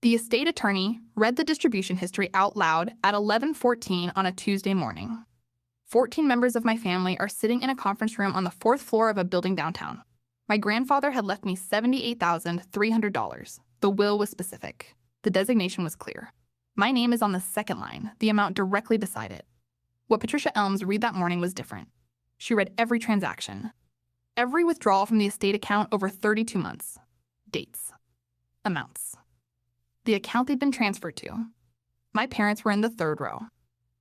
The estate attorney read the distribution history out loud at 11:14 on a Tuesday morning. 14 members of my family are sitting in a conference room on the 4th floor of a building downtown. My grandfather had left me $78,300. The will was specific. The designation was clear. My name is on the second line, the amount directly beside it. What Patricia Elms read that morning was different. She read every transaction, every withdrawal from the estate account over 32 months. Dates. Amounts. The account they'd been transferred to. My parents were in the 3rd row.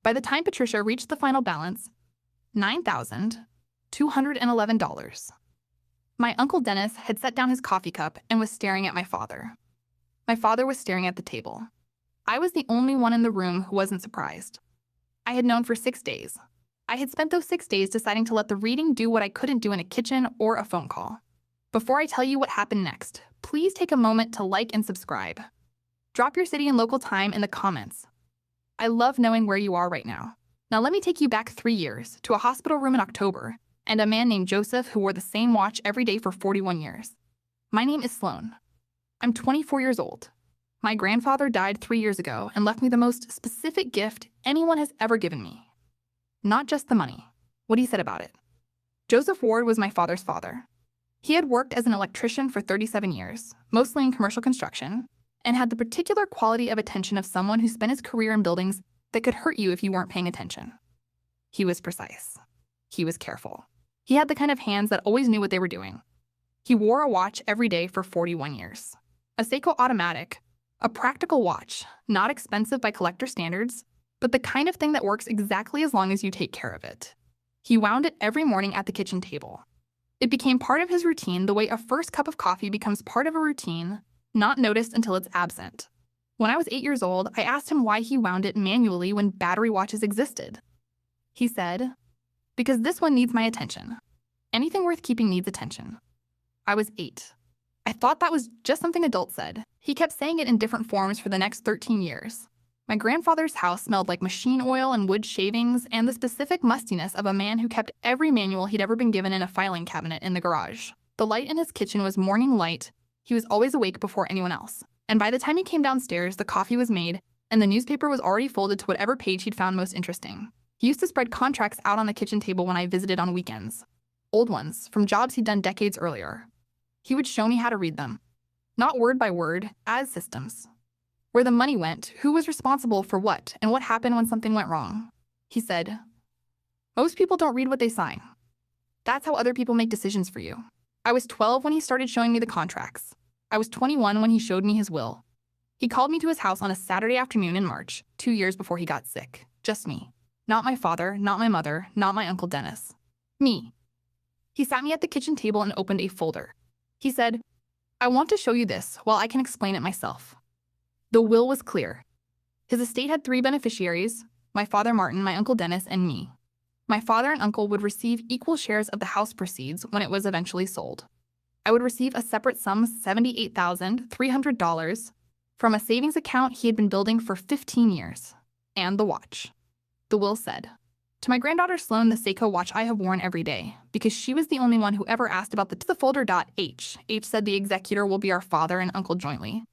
By the time Patricia reached the final balance, $9,211. My Uncle Dennis had set down his coffee cup and was staring at my father. My father was staring at the table. I was the only one in the room who wasn't surprised. I had known for 6 days. I had spent those 6 days deciding to let the reading do what I couldn't do in a kitchen or a phone call. Before I tell you what happened next, please take a moment to like and subscribe. Drop your city and local time in the comments. I love knowing where you are right now. Now let me take you back 3 years to a hospital room in October and a man named Joseph who wore the same watch every day for 41 years. My name is Sloan. I'm 24 years old. My grandfather died 3 years ago and left me the most specific gift anyone has ever given me. Not just the money. What he said about it. Joseph Ward was my father's father. He had worked as an electrician for 37 years, mostly in commercial construction, and had the particular quality of attention of someone who spent his career in buildings that could hurt you if you weren't paying attention. He was precise. He was careful. He had the kind of hands that always knew what they were doing. He wore a watch every day for 41 years. A Seiko automatic, a practical watch, not expensive by collector standards, but the kind of thing that works exactly as long as you take care of it. He wound it every morning at the kitchen table. It became part of his routine the way a first cup of coffee becomes part of a routine, not noticed until it's absent. When I was 8 years old, I asked him why he wound it manually when battery watches existed. He said, "Because this one needs my attention. Anything worth keeping needs attention." I was 8. I thought that was just something adults said. He kept saying it in different forms for the next 13 years. My grandfather's house smelled like machine oil and wood shavings and the specific mustiness of a man who kept every manual he'd ever been given in a filing cabinet in the garage. The light in his kitchen was morning light. He was always awake before anyone else. And by the time he came downstairs, the coffee was made and the newspaper was already folded to whatever page he'd found most interesting. He used to spread contracts out on the kitchen table when I visited on weekends. Old ones, from jobs he'd done decades earlier. He would show me how to read them. Not word by word, as systems. Where the money went, who was responsible for what, and what happened when something went wrong. He said, "Most people don't read what they sign. That's how other people make decisions for you." I was 12 when he started showing me the contracts. I was 21 when he showed me his will. He called me to his house on a Saturday afternoon in March, 2 years before he got sick. Just me. Not my father, not my mother, not my Uncle Dennis. Me. He sat me at the kitchen table and opened a folder. He said, "I want to show you this while I can explain it myself." The will was clear. His estate had 3 beneficiaries, my father Martin, my Uncle Dennis, and me. My father and uncle would receive equal shares of the house proceeds when it was eventually sold. I would receive a separate sum, $78,300, from a savings account he had been building for 15 years, and the watch. The will said, "To my granddaughter Sloan, the Seiko watch I have worn every day, because she was the only one who ever asked about the folder. H said the executor will be our father and uncle jointly.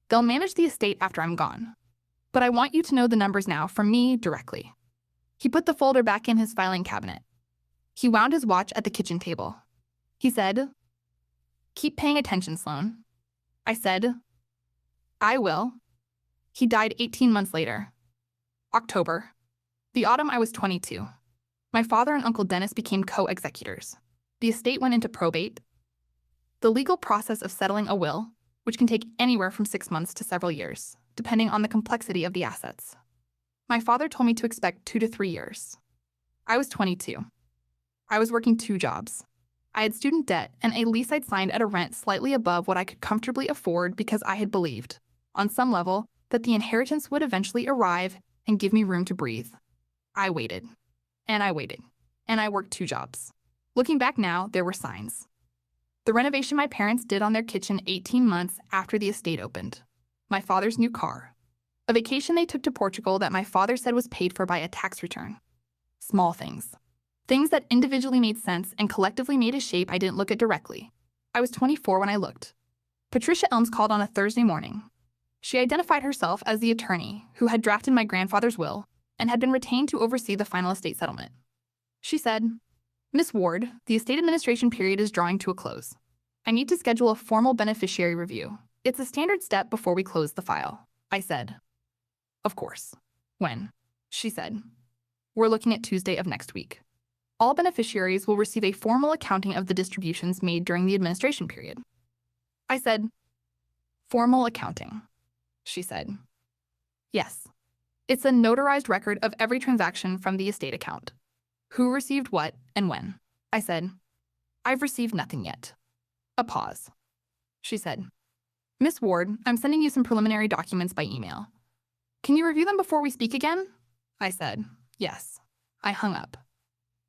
They'll manage the estate after I'm gone. But I want you to know the numbers now from me directly." He put the folder back in his filing cabinet. He wound his watch at the kitchen table. He said, "Keep paying attention, Sloan." I said, "I will." He died 18 months later. October. The autumn I was 22. My father and Uncle Dennis became co-executors. The estate went into probate. The legal process of settling a will, which can take anywhere from 6 months to several years, depending on the complexity of the assets. My father told me to expect 2 to 3 years. I was 22. I was working 2 jobs. I had student debt and a lease I'd signed at a rent slightly above what I could comfortably afford because I had believed, on some level, that the inheritance would eventually arrive and give me room to breathe. I waited, and I waited, and I worked 2 jobs. Looking back now, there were signs. The renovation my parents did on their kitchen 18 months after the estate opened. My father's new car. A vacation they took to Portugal that my father said was paid for by a tax return. Small things. Things that individually made sense and collectively made a shape I didn't look at directly. I was 24 when I looked. Patricia Elms called on a Thursday morning. She identified herself as the attorney who had drafted my grandfather's will and had been retained to oversee the final estate settlement. She said, "Miss Ward, the estate administration period is drawing to a close. I need to schedule a formal beneficiary review. It's a standard step before we close the file." I said, "Of course." "When?" She said, "We're looking at Tuesday of next week. All beneficiaries will receive a formal accounting of the distributions made during the administration period." I said, "Formal accounting?" She said, "Yes. It's a notarized record of every transaction from the estate account. Who received what and when?" I said, "I've received nothing yet." A pause. She said, "Miss Ward, I'm sending you some preliminary documents by email. Can you review them before we speak again?" I said, "Yes." I hung up.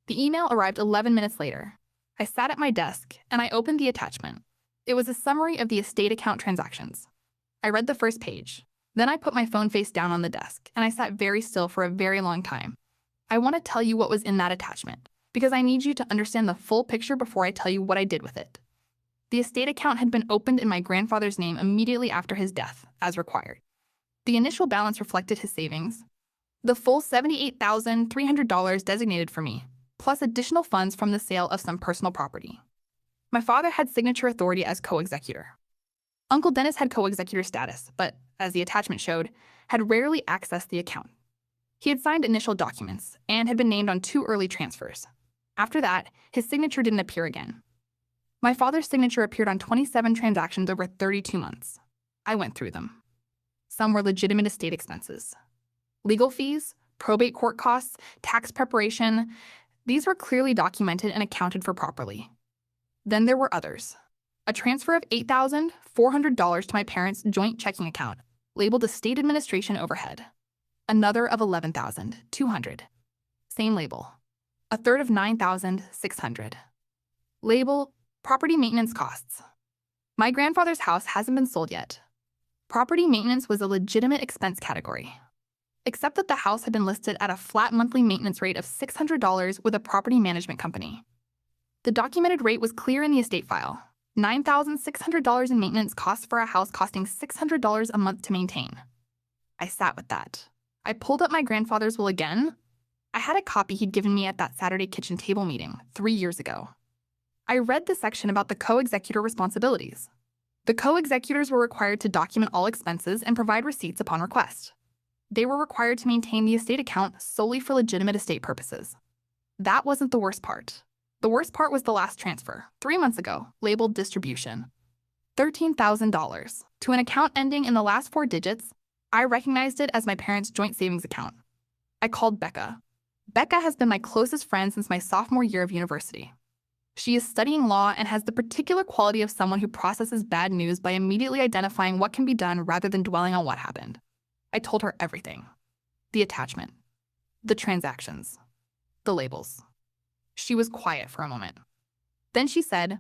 The email arrived 11 minutes later. I sat at my desk and I opened the attachment. It was a summary of the estate account transactions. I read the first page. Then I put my phone face down on the desk and I sat very still for a very long time. I want to tell you what was in that attachment because I need you to understand the full picture before I tell you what I did with it. The estate account had been opened in my grandfather's name immediately after his death, as required. The initial balance reflected his savings, the full $78,300 designated for me, plus additional funds from the sale of some personal property. My father had signature authority as co-executor. Uncle Dennis had co-executor status, but, as the attachment showed, had rarely accessed the account. He had signed initial documents and had been named on 2 early transfers. After that, his signature didn't appear again. My father's signature appeared on 27 transactions over 32 months. I went through them. Some were legitimate estate expenses. Legal fees, probate court costs, tax preparation, these were clearly documented and accounted for properly. Then there were others. A transfer of $8,400 to my parents' joint checking account, labeled estate administration overhead. Another of $11,200. Same label. A third of $9,600. Label, property maintenance costs. My grandfather's house hasn't been sold yet. Property maintenance was a legitimate expense category, except that the house had been listed at a flat monthly maintenance rate of $600 with a property management company. The documented rate was clear in the estate file. $9,600 in maintenance costs for a house costing $600 a month to maintain. I sat with that. I pulled up my grandfather's will again. I had a copy he'd given me at that Saturday kitchen table meeting 3 years ago. I read the section about the co-executor responsibilities. The co-executors were required to document all expenses and provide receipts upon request. They were required to maintain the estate account solely for legitimate estate purposes. That wasn't the worst part. The worst part was the last transfer, 3 months ago, labeled distribution. $13,000 to an account ending in the last 4 digits. I recognized it as my parents' joint savings account. I called Becca. Becca has been my closest friend since my sophomore year of university. She is studying law and has the particular quality of someone who processes bad news by immediately identifying what can be done rather than dwelling on what happened. I told her everything. The attachment. The transactions. The labels. She was quiet for a moment. Then she said,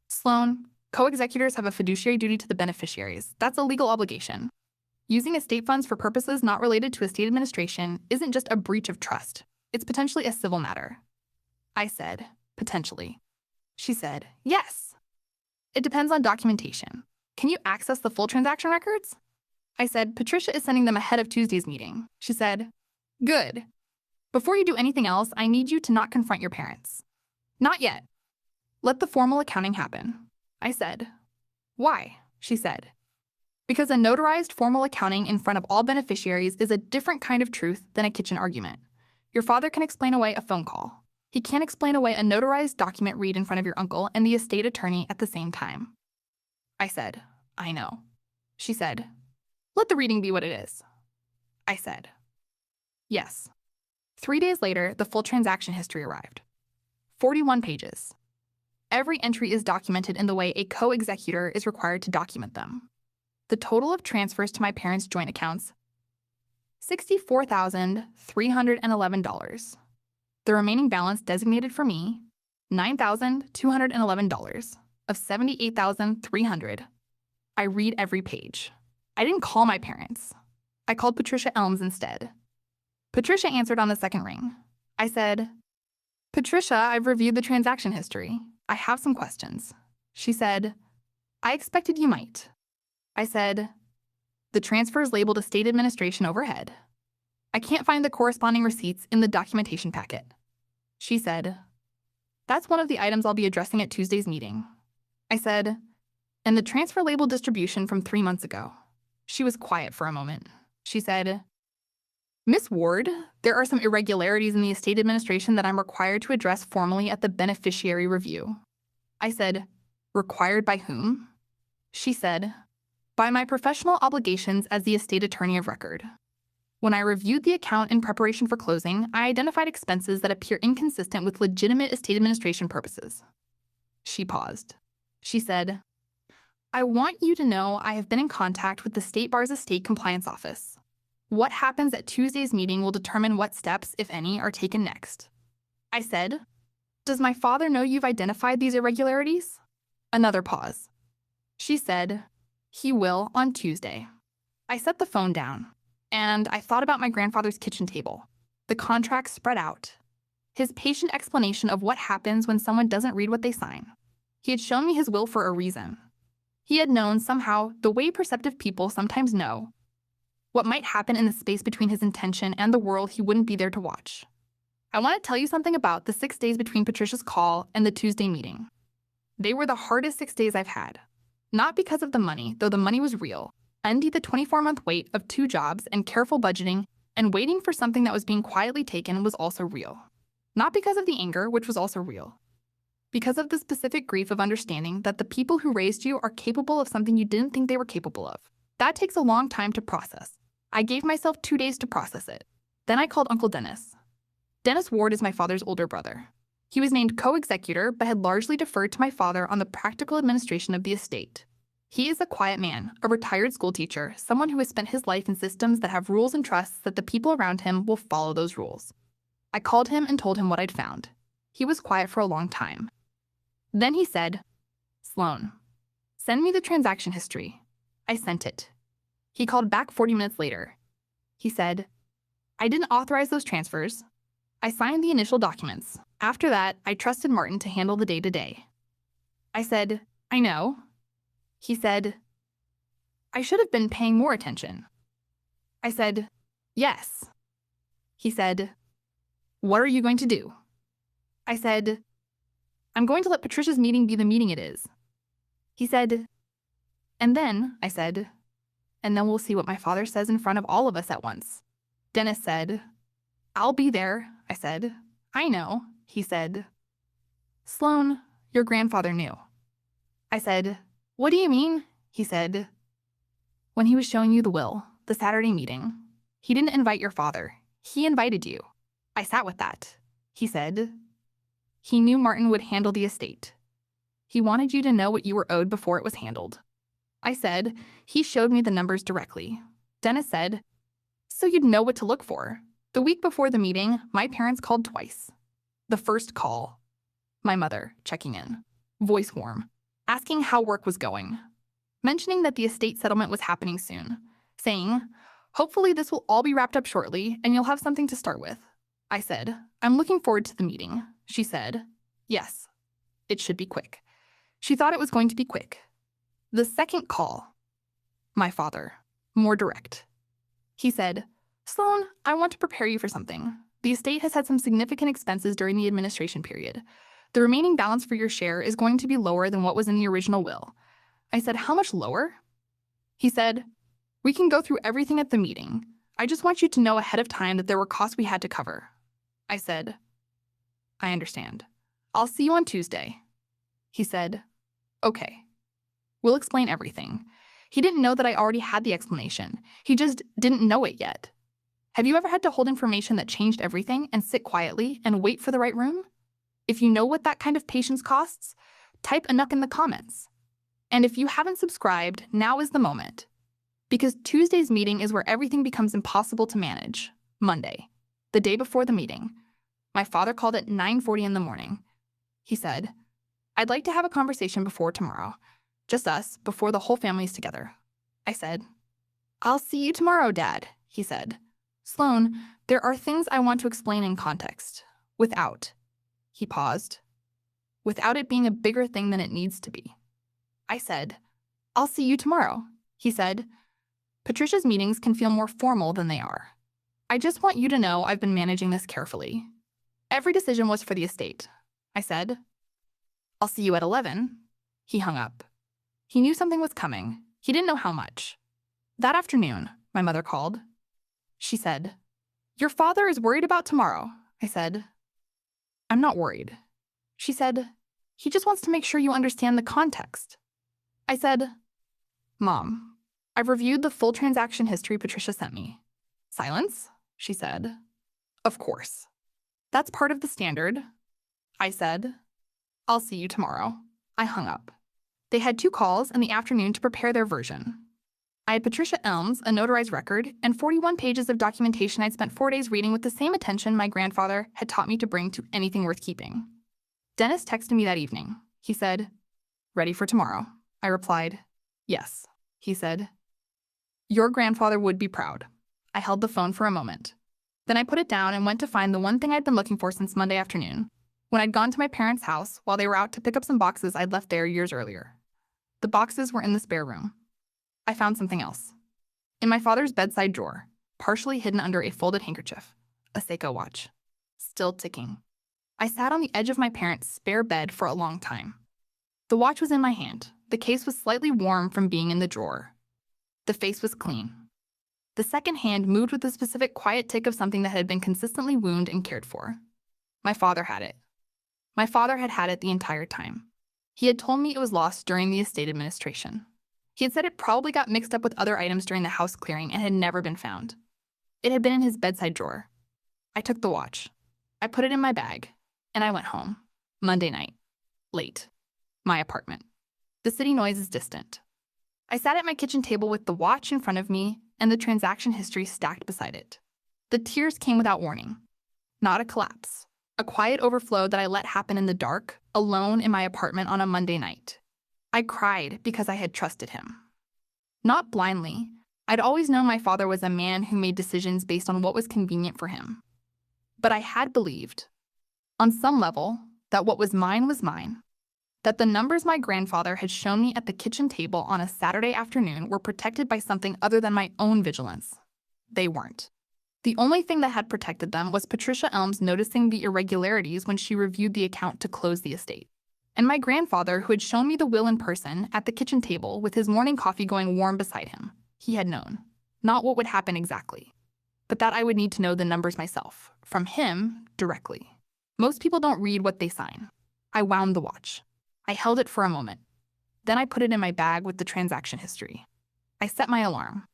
"Sloan, co-executors have a fiduciary duty to the beneficiaries. That's a legal obligation. Using estate funds for purposes not related to estate administration isn't just a breach of trust. It's potentially a civil matter." I said, "Potentially." She said, "Yes. It depends on documentation. Can you access the full transaction records?" I said, "Patricia is sending them ahead of Tuesday's meeting." She said, "Good. Before you do anything else, I need you to not confront your parents." "Not yet. Let the formal accounting happen." I said, "Why?" She said, "Because a notarized formal accounting in front of all beneficiaries is a different kind of truth than a kitchen argument. Your father can explain away a phone call. He can't explain away a notarized document read in front of your uncle and the estate attorney at the same time." I said, "I know." She said, "Let the reading be what it is." I said, "Yes." 3 days later, the full transaction history arrived. 41 pages. Every entry is documented in the way a co-executor is required to document them. The total of transfers to my parents' joint accounts, $64,311. The remaining balance designated for me, $9,211 of $78,300. I read every page. I didn't call my parents. I called Patricia Elms instead. Patricia answered on the second ring. I said, "Patricia, I've reviewed the transaction history. I have some questions." She said, "I expected you might." I said, The transfer is labeled estate administration overhead. I can't find the corresponding receipts in the documentation packet. She said, that's one of the items I'll be addressing at Tuesday's meeting. I said, and the transfer label distribution from 3 months ago. She was quiet for a moment. She said, Miss Ward, there are some irregularities in the estate administration that I'm required to address formally at the beneficiary review. I said, required by whom? She said, by my professional obligations as the estate attorney of record. When I reviewed the account in preparation for closing, I identified expenses that appear inconsistent with legitimate estate administration purposes. She paused. She said, I want you to know I have been in contact with the State Bar's Estate Compliance Office. What happens at Tuesday's meeting will determine what steps, if any, are taken next. I said, does my father know you've identified these irregularities? Another pause. She said, he will on Tuesday. I set the phone down, and I thought about my grandfather's kitchen table, the contracts spread out, his patient explanation of what happens when someone doesn't read what they sign. He had shown me his will for a reason. He had known somehow, the way perceptive people sometimes know, what might happen in the space between his intention and the world he wouldn't be there to watch. I want to tell you something about the 6 days between Patricia's call and the Tuesday meeting. They were the hardest 6 days I've had. Not because of the money, though the money was real. Ending the 24-month wait of 2 jobs and careful budgeting and waiting for something that was being quietly taken was also real. Not because of the anger, which was also real. Because of the specific grief of understanding that the people who raised you are capable of something you didn't think they were capable of. That takes a long time to process. I gave myself 2 days to process it. Then I called Uncle Dennis. Dennis Ward is my father's older brother. He was named co-executor but had largely deferred to my father on the practical administration of the estate. He is a quiet man, a retired schoolteacher, someone who has spent his life in systems that have rules and trusts that the people around him will follow those rules. I called him and told him what I'd found. He was quiet for a long time. Then he said, Sloan, send me the transaction history. I sent it. He called back 40 minutes later. He said, I didn't authorize those transfers. I signed the initial documents. After that, I trusted Martin to handle the day-to-day. I said, I know. He said, I should have been paying more attention. I said, yes. He said, what are you going to do? I said, I'm going to let Patricia's meeting be the meeting it is. He said, and then, I said, and then we'll see what my father says in front of all of us at once. Dennis said, I'll be there, I said. I know, he said. Sloan, your grandfather knew. I said, what do you mean? He said, when he was showing you the will, the Saturday meeting, he didn't invite your father. He invited you. I sat with that. He said, he knew Martin would handle the estate. He wanted you to know what you were owed before it was handled. I said, he showed me the numbers directly. Dennis said, so you'd know what to look for. The week before the meeting, my parents called twice. The first call, my mother checking in, voice warm, asking how work was going, mentioning that the estate settlement was happening soon, saying, hopefully this will all be wrapped up shortly and you'll have something to start with. I said, I'm looking forward to the meeting. She said, yes, it should be quick. She thought it was going to be quick. The second call, my father, more direct. He said, Sloan, I want to prepare you for something. The estate has had some significant expenses during the administration period. The remaining balance for your share is going to be lower than what was in the original will. I said, how much lower? He said, we can go through everything at the meeting. I just want you to know ahead of time that there were costs we had to cover. I said, I understand. I'll see you on Tuesday. He said, okay. We'll explain everything. He didn't know that I already had the explanation. He just didn't know it yet. Have you ever had to hold information that changed everything and sit quietly and wait for the right room? If you know what that kind of patience costs, type "Enough" in the comments. And if you haven't subscribed, now is the moment. Because Tuesday's meeting is where everything becomes impossible to manage. Monday, the day before the meeting. My father called at 9:40 in the morning. He said, I'd like to have a conversation before tomorrow. Just us, before the whole family's together. I said, I'll see you tomorrow, Dad, he said. Sloan, there are things I want to explain in context. Without. He paused. Without it being a bigger thing than it needs to be. I said, I'll see you tomorrow. He said, Patricia's meetings can feel more formal than they are. I just want you to know I've been managing this carefully. Every decision was for the estate, I said. I'll see you at 11. He hung up. He knew something was coming. He didn't know how much. That afternoon, my mother called. She said, "Your father is worried about tomorrow." I said, "I'm not worried." She said, "He just wants to make sure you understand the context." I said, "Mom, I've reviewed the full transaction history Patricia sent me." Silence, she said. "Of course. That's part of the standard." I said, "I'll see you tomorrow." I hung up. They had 2 calls in the afternoon to prepare their version. I had Patricia Elms, a notarized record, and 41 pages of documentation I'd spent 4 days reading with the same attention my grandfather had taught me to bring to anything worth keeping. Dennis texted me that evening. He said, "Ready for tomorrow?" I replied, "Yes." He said, "Your grandfather would be proud." I held the phone for a moment. Then I put it down and went to find the one thing I'd been looking for since Monday afternoon, when I'd gone to my parents' house while they were out to pick up some boxes I'd left there years earlier. The boxes were in the spare room. I found something else. In my father's bedside drawer, partially hidden under a folded handkerchief, a Seiko watch, still ticking. I sat on the edge of my parents' spare bed for a long time. The watch was in my hand. The case was slightly warm from being in the drawer. The face was clean. The second hand moved with the specific quiet tick of something that had been consistently wounded and cared for. My father had it. My father had had it the entire time. He had told me it was lost during the estate administration. He had said it probably got mixed up with other items during the house clearing and had never been found. It had been in his bedside drawer. I took the watch. I put it in my bag, and I went home. Monday night. Late. My apartment. The city noise is distant. I sat at my kitchen table with the watch in front of me and the transaction history stacked beside it. The tears came without warning. Not a collapse. A quiet overflow that I let happen in the dark, alone in my apartment on a Monday night. I cried because I had trusted him. Not blindly. I'd always known my father was a man who made decisions based on what was convenient for him. But I had believed, on some level, that what was mine was mine. That the numbers my grandfather had shown me at the kitchen table on a Saturday afternoon were protected by something other than my own vigilance. They weren't. The only thing that had protected them was Patricia Elms noticing the irregularities when she reviewed the account to close the estate. And my grandfather, who had shown me the will in person at the kitchen table with his morning coffee going warm beside him. He had known. Not what would happen exactly, but that I would need to know the numbers myself, from him directly. Most people don't read what they sign. I wound the watch. I held it for a moment. Then I put it in my bag with the transaction history. I set my alarm.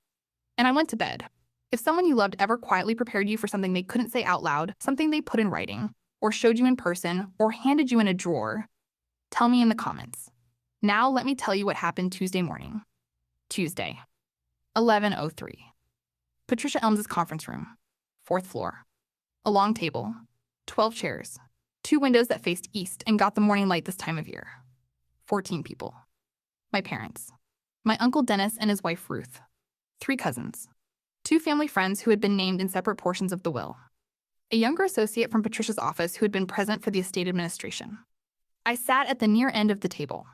And I went to bed. If someone you loved ever quietly prepared you for something they couldn't say out loud, something they put in writing, or showed you in person, or handed you in a drawer, tell me in the comments. Now let me tell you what happened Tuesday morning. Tuesday, 11:03. Patricia Elms' conference room, 4th floor. A long table, 12 chairs, 2 windows that faced east and got the morning light this time of year. 14 people. My parents. My uncle Dennis and his wife Ruth. 3 cousins. 2 family friends who had been named in separate portions of the will. A younger associate from Patricia's office who had been present for the estate administration. I sat at the near end of the table.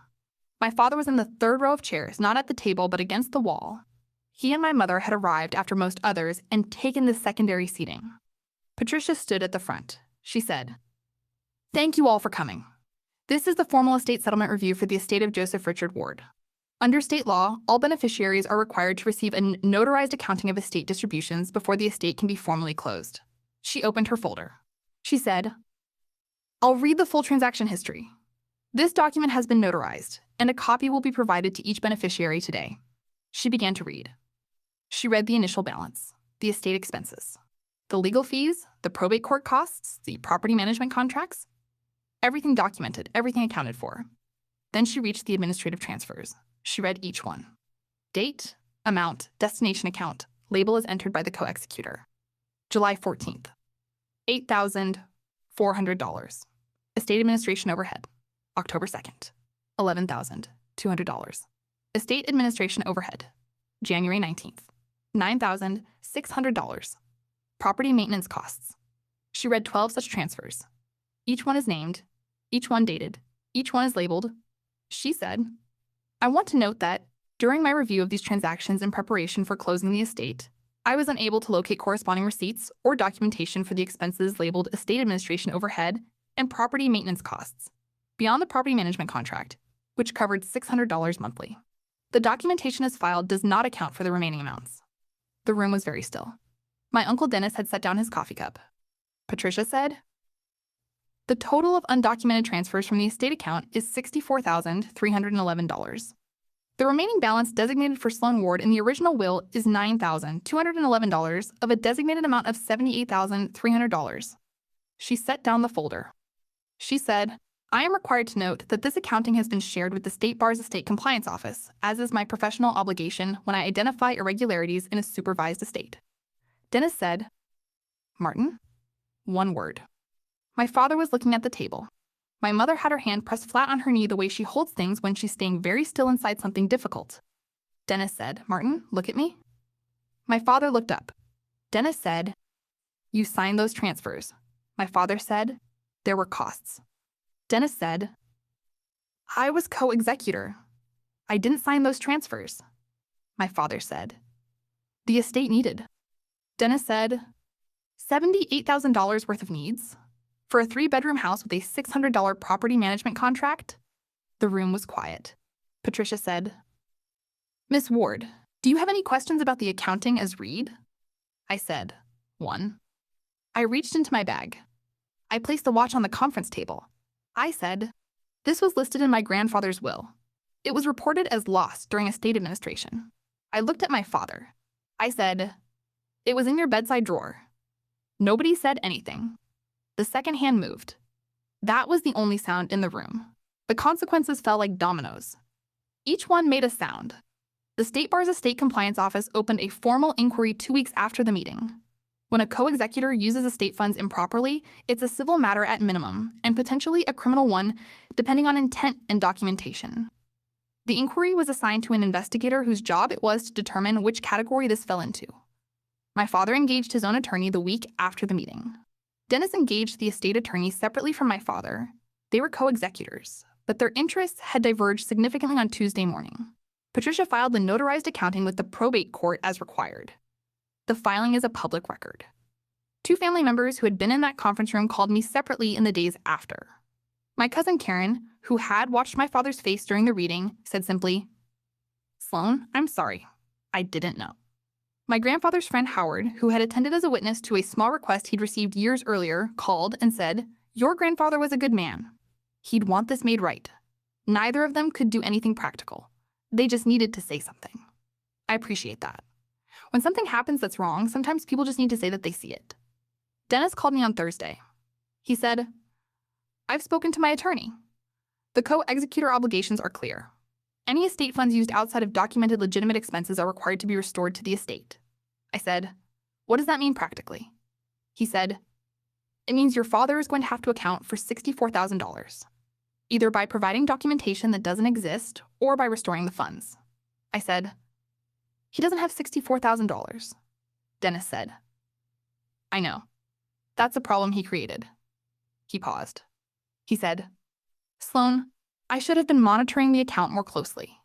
My father was in the 3rd row of chairs, not at the table but against the wall. He and my mother had arrived after most others and taken the secondary seating. Patricia stood at the front. She said, "Thank you all for coming. This is the formal estate settlement review for the estate of Joseph Richard Ward. Under state law, all beneficiaries are required to receive a notarized accounting of estate distributions before the estate can be formally closed." She opened her folder. She said, "I'll read the full transaction history. This document has been notarized, and a copy will be provided to each beneficiary today." She began to read. She read the initial balance, the estate expenses, the legal fees, the probate court costs, the property management contracts, everything documented, everything accounted for. Then she reached the administrative transfers. She read each one. Date, amount, destination account, label is entered by the co-executor. July 14th, $8,400. Estate administration overhead. October 2nd, $11,200. Estate administration overhead. January 19th, $9,600. Property maintenance costs. She read 12 such transfers. Each one is named, each one dated, each one is labeled. She said, "I want to note that During my review of these transactions in preparation for closing the estate, I was unable to locate corresponding receipts or documentation for the expenses labeled estate administration overhead and property maintenance costs, beyond the property management contract, which covered $600 monthly. The documentation as filed does not account for the remaining amounts. The room was very still. My Uncle Dennis had set down his coffee cup. Patricia said, "The total of undocumented transfers from the estate account is $64,311. The remaining balance designated for Sloan Ward in the original will is $9,211 of a designated amount of $78,300. She set down the folder. She said, "I am required to note that this accounting has been shared with the State Bar's Estate Compliance Office, as is my professional obligation when I identify irregularities in a supervised estate." Dennis said, "Martin?" One word. My father was looking at the table. My mother had her hand pressed flat on her knee the way she holds things when she's staying very still inside something difficult. Dennis said, "Martin, look at me." My father looked up. Dennis said, "You signed those transfers." My father said, "There were costs." Dennis said, "I was co-executor. I didn't sign those transfers." My father said, "The estate needed." Dennis said, $78,000 worth of needs? For a 3-bedroom house with a $600 property management contract? The room was quiet. Patricia said, "Miss Ward, do you have any questions about the accounting as read?" I said, "One." I reached into my bag. I placed the watch on the conference table. I said, "This was listed in my grandfather's will. It was reported as lost during estate administration." I looked at my father. I said, "It was in your bedside drawer." Nobody said anything. The second hand moved. That was the only sound in the room. The consequences fell like dominoes. Each one made a sound. The State Bar's Estate Compliance Office opened a formal inquiry 2 weeks after the meeting. When a co-executor uses estate funds improperly, it's a civil matter at minimum, and potentially a criminal one, depending on intent and documentation. The inquiry was assigned to an investigator whose job it was to determine which category this fell into. My father engaged his own attorney the week after the meeting. Dennis engaged the estate attorney separately from my father. They were co-executors, but their interests had diverged significantly on Tuesday morning. Patricia filed the notarized accounting with the probate court as required. The filing is a public record. 2 family members who had been in that conference room called me separately in the days after. My cousin Karen, who had watched my father's face during the reading, said simply, "Sloan, I'm sorry. I didn't know." My grandfather's friend Howard, who had attended as a witness to a small request he'd received years earlier, called and said, "Your grandfather was a good man. He'd want this made right." Neither of them could do anything practical. They just needed to say something. I appreciate that. When something happens that's wrong, sometimes people just need to say that they see it. Dennis called me on Thursday. He said, "I've spoken to my attorney. The co-executor obligations are clear. Any estate funds used outside of documented legitimate expenses are required to be restored to the estate." I said, "What does that mean practically?" He said, "It means your father is going to have to account for $64,000, either by providing documentation that doesn't exist or by restoring the funds." I said, "He doesn't have $64,000. Dennis said, "I know. That's a problem he created." He paused. He said, "Sloan, I should have been monitoring the account more closely.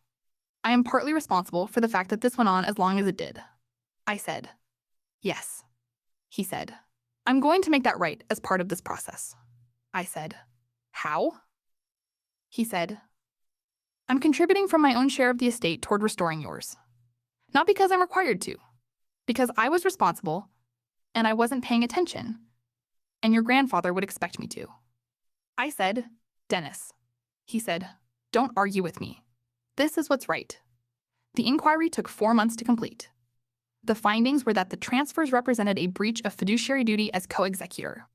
I am partly responsible for the fact that this went on as long as it did." I said, "Yes." He said, "I'm going to make that right as part of this process." I said, "How?" He said, "I'm contributing from my own share of the estate toward restoring yours. Not because I'm required to, because I was responsible and I wasn't paying attention, and your grandfather would expect me to." I said, "Dennis." He said, "Don't argue with me. This is what's right." The inquiry took 4 months to complete. The findings were that the transfers represented a breach of fiduciary duty as co-executor.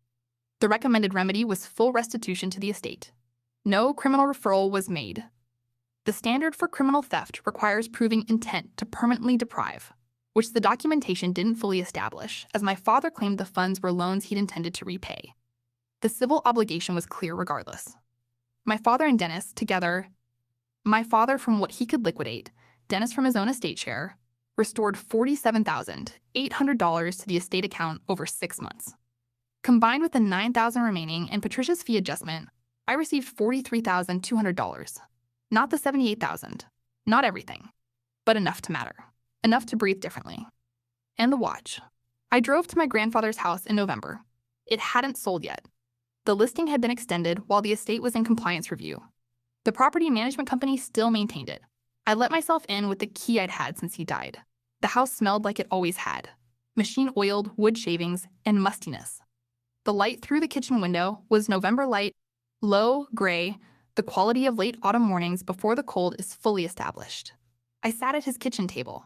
The recommended remedy was full restitution to the estate. No criminal referral was made. The standard for criminal theft requires proving intent to permanently deprive, which the documentation didn't fully establish, as my father claimed the funds were loans he'd intended to repay. The civil obligation was clear regardless. My father and Dennis together, my father from what he could liquidate, Dennis from his own estate share, restored $47,800 to the estate account over 6 months. Combined with the $9,000 remaining and Patricia's fee adjustment, I received $43,200. Not the $78,000. Not everything. but enough to matter. Enough to breathe differently. And the watch. I drove to my grandfather's house in November. It hadn't sold yet. The listing had been extended while the estate was in compliance review. The property management company still maintained it. I let myself in with the key I'd had since he died. The house smelled like it always had. Machine-oiled wood shavings and mustiness. The light through the kitchen window was November light, low, gray, the quality of late autumn mornings before the cold is fully established. I sat at his kitchen table.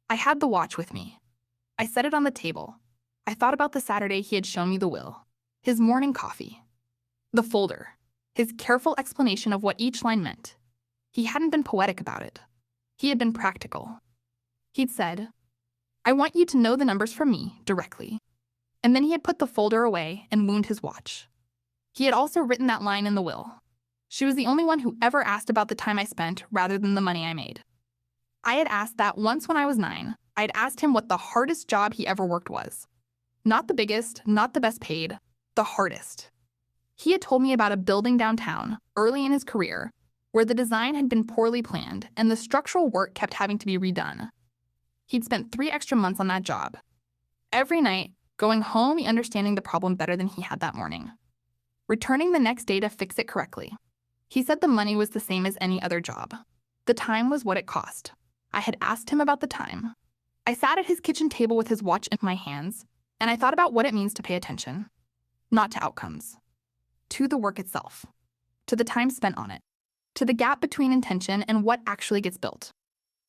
I had the watch with me. I set it on the table. I thought about the Saturday he had shown me the will, his morning coffee, the folder, his careful explanation of what each line meant. He hadn't been poetic about it. He had been practical. He'd said, "I want you to know the numbers from me directly." And then he had put the folder away and wound his watch. He had also written that line in the will. She was the only one who ever asked about the time I spent rather than the money I made. I had asked that once when I was 9. I had asked him what the hardest job he ever worked was. Not the biggest, not the best paid, the hardest. He had told me about a building downtown, early in his career, where the design had been poorly planned and the structural work kept having to be redone. He'd spent 3 extra months on that job. Every night, going home understanding the problem better than he had that morning. Returning the next day to fix it correctly. He said the money was the same as any other job. The time was what it cost. I had asked him about the time. I sat at his kitchen table with his watch in my hands, and I thought about what it means to pay attention. Not to outcomes. To the work itself. To the time spent on it. To the gap between intention and what actually gets built.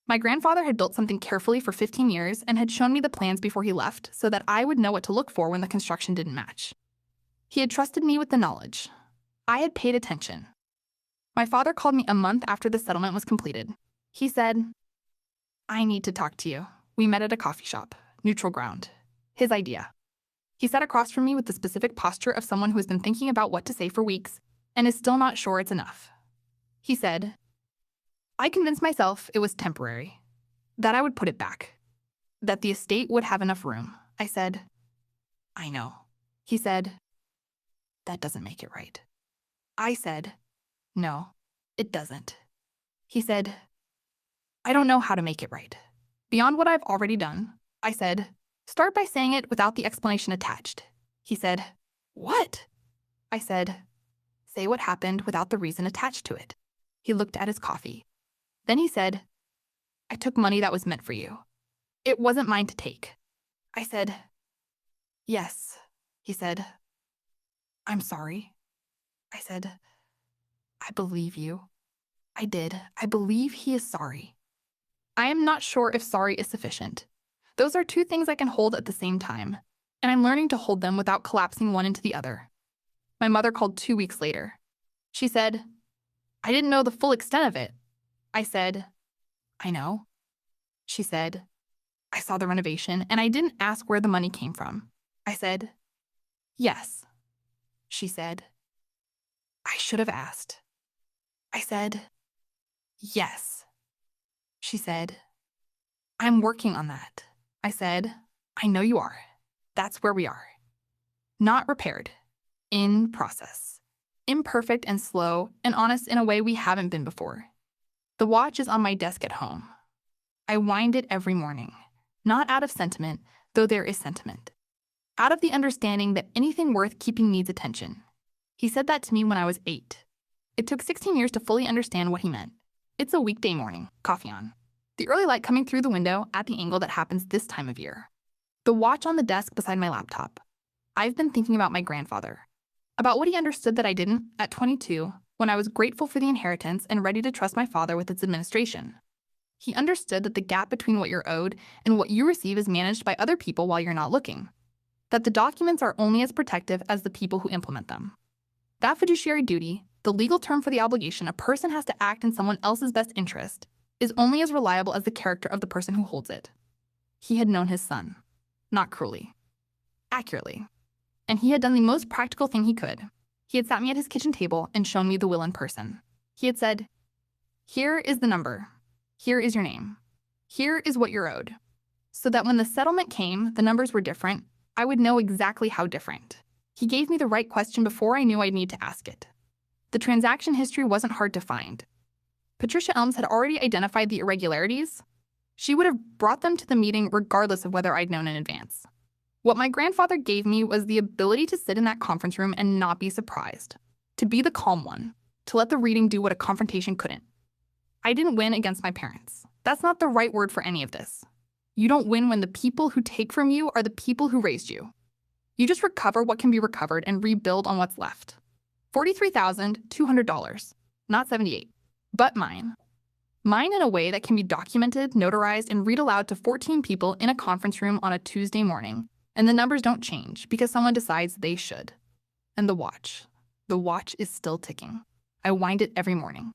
My grandfather had built something carefully for 15 years and had shown me the plans before he left so that I would know what to look for when the construction didn't match. He had trusted me with the knowledge. I had paid attention. My father called me a month after the settlement was completed. He said, "I need to talk to you." We met at a coffee shop, neutral ground. His idea. He sat across from me with the specific posture of someone who has been thinking about what to say for weeks and is still not sure it's enough. He said, "I convinced myself it was temporary, that I would put it back, that the estate would have enough room." I said, "I know." He said, "That doesn't make it right." I said, "No, it doesn't." He said, "I don't know how to make it right. Beyond what I've already done." I said, "Start by saying it without the explanation attached." He said, "What?" I said, "Say what happened without the reason attached to it." He looked at his coffee. Then he said, "I took money that was meant for you. It wasn't mine to take." I said, "Yes." He said, "I'm sorry." I said, "I believe you." I did. I believe he is sorry. I am not sure if sorry is sufficient. Those are two things I can hold at the same time, and I'm learning to hold them without collapsing one into the other. My mother called 2 weeks later. She said, "I didn't know the full extent of it." I said, "I know." She said, "I saw the renovation, and I didn't ask where the money came from." I said, "Yes." She said, "I should have asked." I said, "Yes." She said, "I'm working on that." I said, "I know you are. That's where we are. Not repaired. In process. Imperfect and slow and honest in a way we haven't been before. The watch is on my desk at home. I wind it every morning. Not out of sentiment, though there is sentiment. Out of the understanding that anything worth keeping needs attention. He said that to me when I was 8. It took 16 years to fully understand what he meant. It's a weekday morning, coffee on. The early light coming through the window at the angle that happens this time of year. The watch on the desk beside my laptop. I've been thinking about my grandfather. About what he understood that I didn't at 22, when I was grateful for the inheritance and ready to trust my father with its administration. He understood that the gap between what you're owed and what you receive is managed by other people while you're not looking. That the documents are only as protective as the people who implement them. That fiduciary duty, the legal term for the obligation a person has to act in someone else's best interest, is only as reliable as the character of the person who holds it. He had known his son. Not cruelly. Accurately. And he had done the most practical thing he could. He had sat me at his kitchen table and shown me the will in person. He had said, "Here is the number. Here is your name. Here is what you're owed." So that when the settlement came, the numbers were different. I would know exactly how different. He gave me the right question before I knew I'd need to ask it. The transaction history wasn't hard to find. Patricia Elms had already identified the irregularities, She would have brought them to the meeting regardless of whether I'd known in advance. What my grandfather gave me was the ability to sit in that conference room and not be surprised, to be the calm one, to let the reading do what a confrontation couldn't. I didn't win against my parents. That's not the right word for any of this. You don't win when the people who take from you are the people who raised you. You just recover what can be recovered and rebuild on what's left. $43,200, not $78, but mine. Mine in a way that can be documented, notarized, and read aloud to 14 people in a conference room on a Tuesday morning, and the numbers don't change because someone decides they should. And the watch is still ticking. I wind it every morning.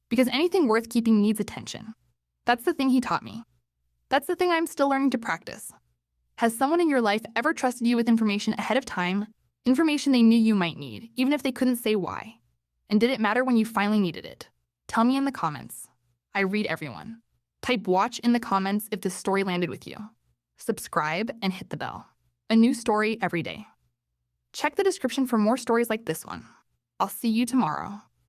Because anything worth keeping needs attention. That's the thing he taught me. That's the thing I'm still learning to practice. Has someone in your life ever trusted you with information ahead of time, information they knew you might need, even if they couldn't say why? And did it matter when you finally needed it? Tell me in the comments. I read everyone. Type watch in the comments if this story landed with you. Subscribe and hit the bell. A new story every day. Check the description for more stories like this one. I'll see you tomorrow.